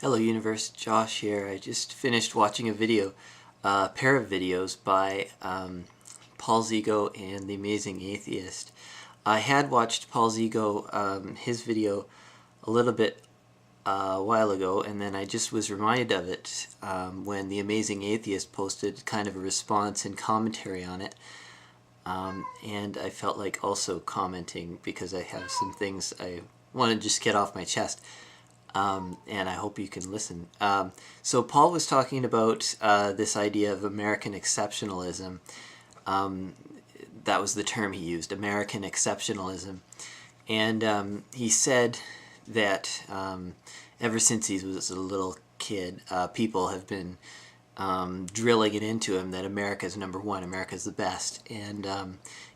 Hello Universe, Josh here. I just finished watching a pair of videos by Paul Zigo and the Amazing Atheist. I had watched Paul Zigo, his video a little bit a while ago, and then I just was reminded of it when the Amazing Atheist posted kind of a response and commentary on it. And I felt like also commenting because I have some things I want to just get off my chest. And I hope you can listen. So Paul was talking about this idea of American exceptionalism. That was the term he used, American exceptionalism. And he said that ever since he was a little kid, people have been drilling it into him that America's number one, America's the best. And,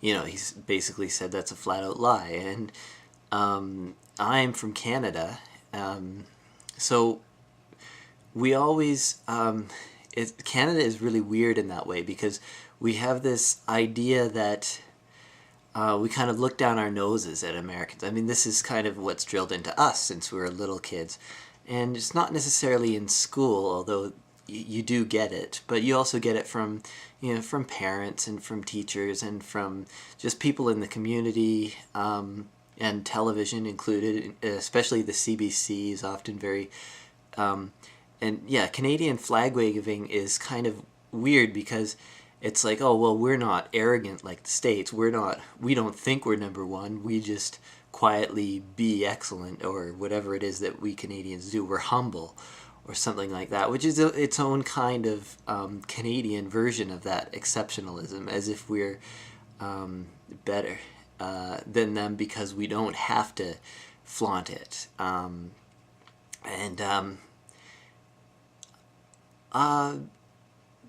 he's basically said that's a flat-out lie. And I'm from Canada. So we always, Canada is really weird in that way because we have this idea that we kind of look down our noses at Americans. I mean, this is kind of what's drilled into us since we were little kids. And it's not necessarily in school, although you do get it, but you also get it from, from parents and from teachers and from just people in the community, and television included, especially the CBC is often very, and yeah, Canadian flag waving is kind of weird because it's like, oh, well, we're not arrogant like the States. We don't think we're number one. We just quietly be excellent, or whatever it is that we Canadians do. We're humble, or something like that, which is its own kind of Canadian version of that exceptionalism, as if we're better than them because we don't have to flaunt it.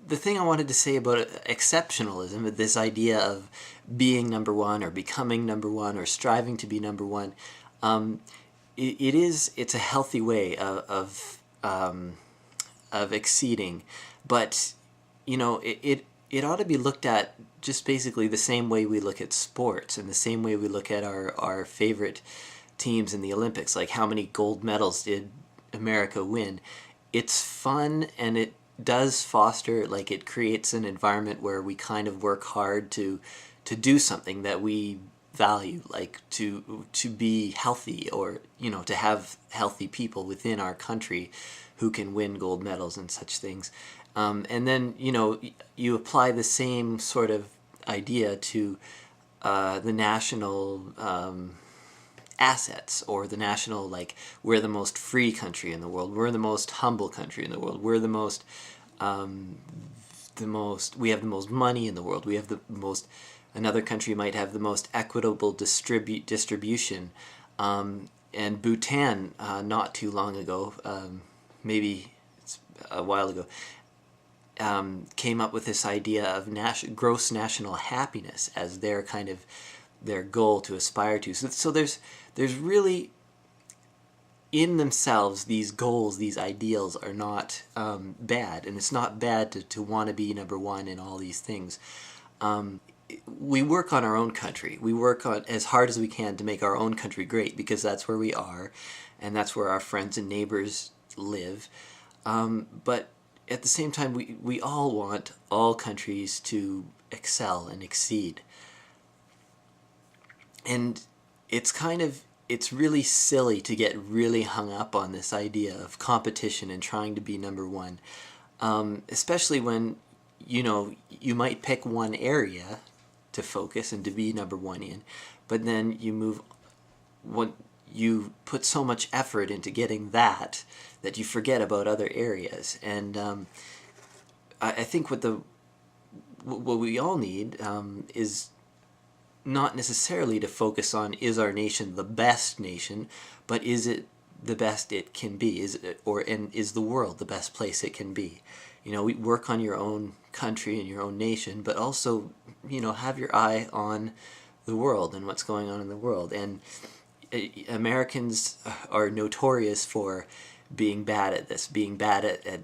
The thing I wanted to say about exceptionalism, this idea of being number one or becoming number one or striving to be number one, it's a healthy way of exceeding, but it ought to be looked at just basically the same way we look at sports and the same way we look at our favorite teams in the Olympics. Like, how many gold medals did America win? It's fun, and it does foster, like, it creates an environment where we kind of work hard to do something that we value, like to be healthy, or to have healthy people within our country who can win gold medals and such things. And then you apply the same sort of idea to the national assets, or the national, like, we're the most free country in the world, we're the most humble country in the world, we're the most we have the most money in the world, we have the most, another country might have the most equitable distribution. And Bhutan, not too long ago, maybe it's a while ago, came up with this idea of gross national happiness as their kind of their goal to aspire to. So there's really, in themselves, these goals, these ideals are not bad, and it's not bad to want to be number one in all these things. We work on our own country. We work on as hard as we can to make our own country great, because that's where we are, and that's where our friends and neighbors live. But at the same time, we all want all countries to excel and exceed. And it's really silly to get really hung up on this idea of competition and trying to be number one, especially when you might pick one area to focus and to be number one in, but then you put so much effort into getting that you forget about other areas. And I think what we all need is not necessarily to focus on, is our nation the best nation, but is it the best it can be? And is the world the best place it can be? We work on your own country and your own nation, but also, have your eye on the world and what's going on in the world. And Americans are notorious for being bad at this, being bad at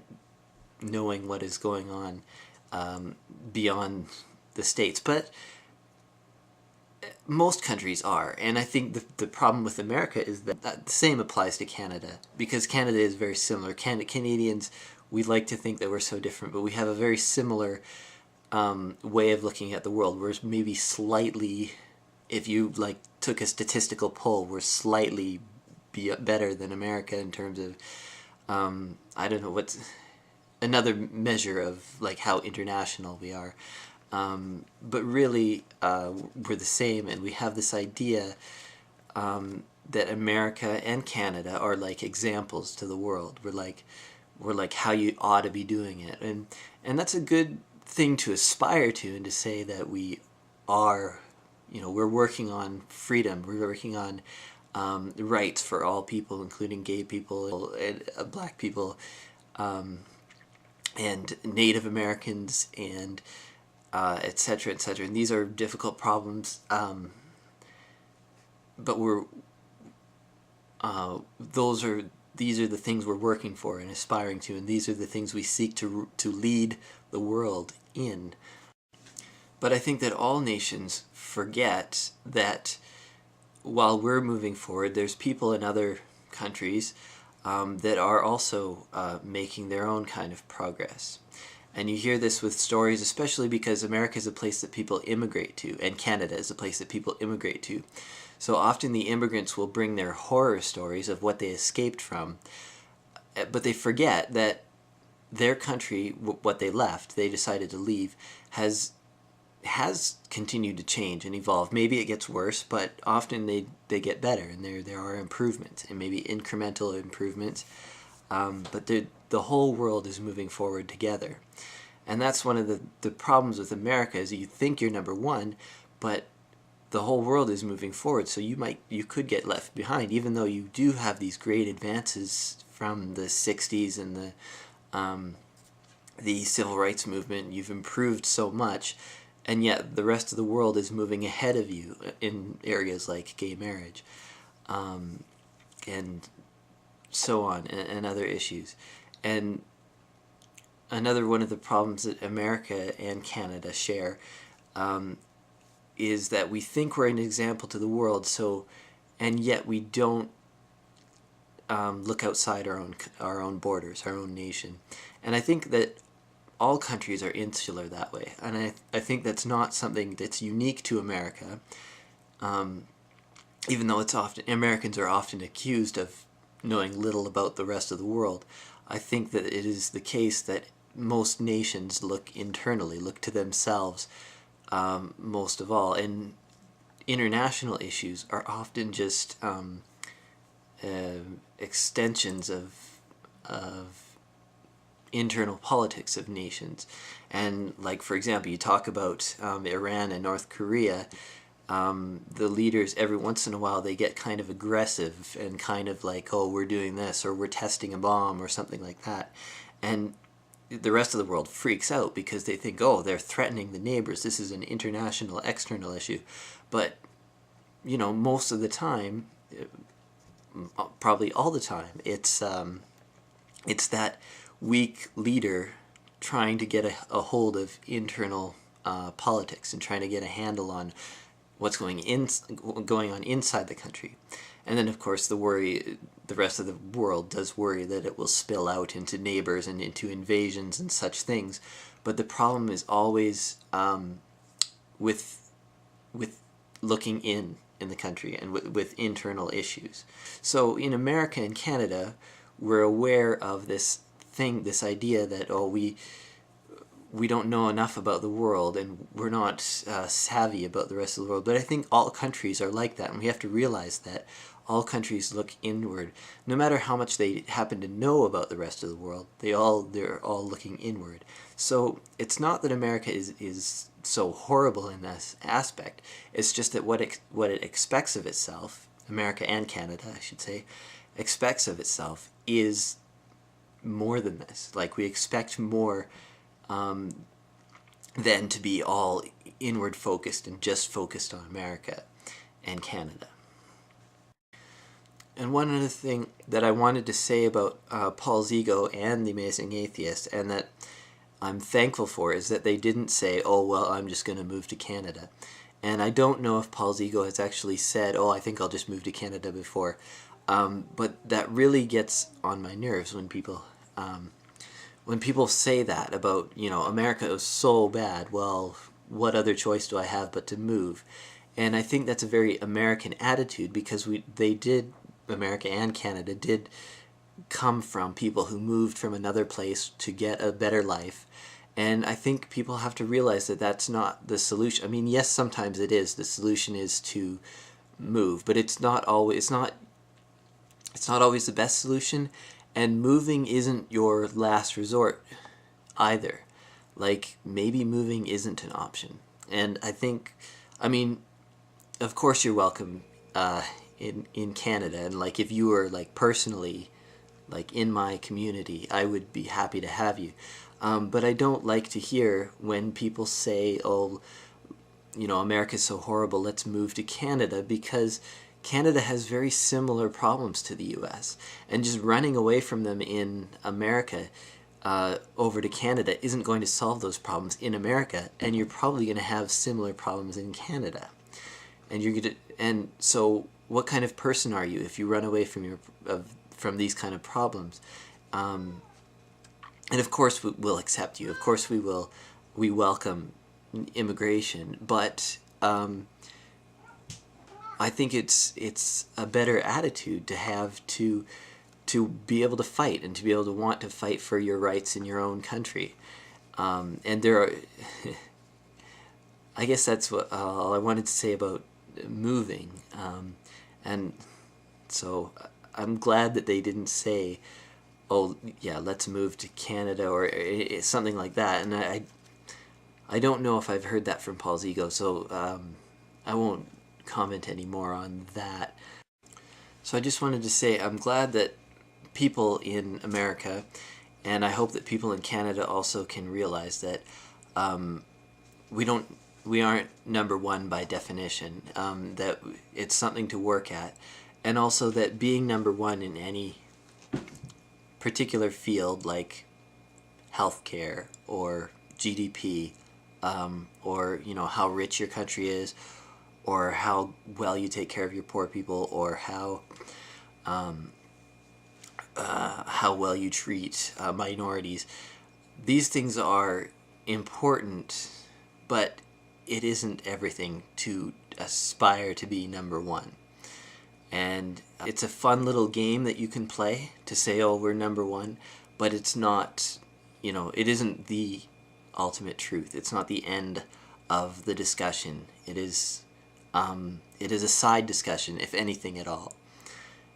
knowing what is going on beyond the States. But most countries are, and I think the problem with America is that the same applies to Canada, because Canada is very similar. Canadians, we like to think that we're so different, but we have a very similar way of looking at the world. We're maybe slightly, if you like took a statistical poll, we're slightly better than America in terms of I don't know what's another measure of like how international we are. But really, we're the same, and we have this idea that America and Canada are like examples to the world. We're like how you ought to be doing it, and that's a good thing to aspire to, and to say that we are, we're working on freedom. We're working on rights for all people, including gay people and black people, and Native Americans, and etc., etc. And these are difficult problems, but these are the things we're working for and aspiring to, and these are the things we seek to lead the world in. But I think that all nations forget that while we're moving forward, there's people in other countries that are also making their own kind of progress. And you hear this with stories, especially because America is a place that people immigrate to, and Canada is a place that people immigrate to. So often the immigrants will bring their horror stories of what they escaped from, but they forget that their country, what they left, they decided to leave, has continued to change and evolve. Maybe it gets worse, but often they get better, and there are improvements, and maybe incremental improvements. But the whole world is moving forward together. And that's one of the problems with America, is that you think you're number one, but the whole world is moving forward, so you could get left behind, even though you do have these great advances from the 60s and the civil rights movement. You've improved so much, and yet the rest of the world is moving ahead of you in areas like gay marriage, and so on, and other issues. And another one of the problems that America and Canada share is that we think we're an example to the world, and yet we don't look outside our own borders, our own nation. And I think that all countries are insular that way, and I think that's not something that's unique to America, even though Americans are often accused of knowing little about the rest of the world. I think that it is the case that most nations look internally, look to themselves most of all, and international issues are often just extensions of internal politics of nations. And like, for example, you talk about Iran and North Korea, the leaders, every once in a while, they get kind of aggressive and kind of like, oh, we're doing this, or we're testing a bomb, or something like that. And the rest of the world freaks out because they think, oh, they're threatening the neighbors. This is an international, external issue. But, most of the time, probably all the time, it's that weak leader trying to get a hold of internal politics and trying to get a handle on what's going on inside the country. And then, of course, the rest of the world does worry that it will spill out into neighbors and into invasions and such things. But the problem is always with looking in the country, and with internal issues. So in America and Canada, we're aware of this idea that, oh, we don't know enough about the world, and we're not savvy about the rest of the world. But I think all countries are like that, and we have to realize that all countries look inward. No matter how much they happen to know about the rest of the world, they're all looking inward. So it's not that America is so horrible in this aspect. It's just that what it expects of itself, America and Canada, I should say, expects of itself is more than this. Like, we expect more than to be all inward focused and just focused on America and Canada. And one other thing that I wanted to say about Paul's ego and The Amazing Atheist, and that I'm thankful for, is that they didn't say, oh, well, I'm just going to move to Canada. And I don't know if Paul's ego has actually said, oh, I think I'll just move to Canada before. But that really gets on my nerves when people say that about, you know, America is so bad. Well, what other choice do I have but to move? And I think that's a very American attitude, because America and Canada did come from people who moved from another place to get a better life. And I think people have to realize that that's not the solution. I mean, yes, sometimes it is. The solution is to move, but it's not always the best solution, and moving isn't your last resort either. Like, maybe moving isn't an option. And I mean, of course you're welcome in Canada, and like if you were like personally like in my community, I would be happy to have you. But I don't like to hear when people say, oh, you know, America's so horrible, let's move to Canada, because Canada has very similar problems to the US. And just running away from them in America over to Canada isn't going to solve those problems in America, and you're probably going to have similar problems in Canada. And so what kind of person are you if you run away from these kind of problems? And of course we'll accept you. Of course we welcome immigration, but I think it's a better attitude to have to be able to fight, and to be able to want to fight for your rights in your own country. And there are I guess that's what all I wanted to say about moving. And so I'm glad that they didn't say, oh yeah, let's move to Canada, or something like that. And I don't know if I've heard that from Paul's ego, so I won't comment anymore on that. So I just wanted to say I'm glad that people in America, and I hope that people in Canada also, can realize that we aren't number one by definition, that it's something to work at, and also that being number one in any particular field like healthcare or GDP, or you know, how rich your country is, or how well you take care of your poor people, or how well you treat minorities. These things are important, but it isn't everything to aspire to be number one. And it's a fun little game that you can play to say, oh, we're number one, but it's not, you know, it isn't the ultimate truth. It's not the end of the discussion. It is a side discussion, if anything at all.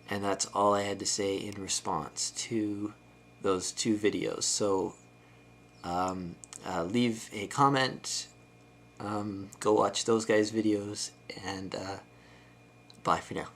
And that's all I had to say in response to those two videos. So leave a comment, go watch those guys' videos, and bye for now.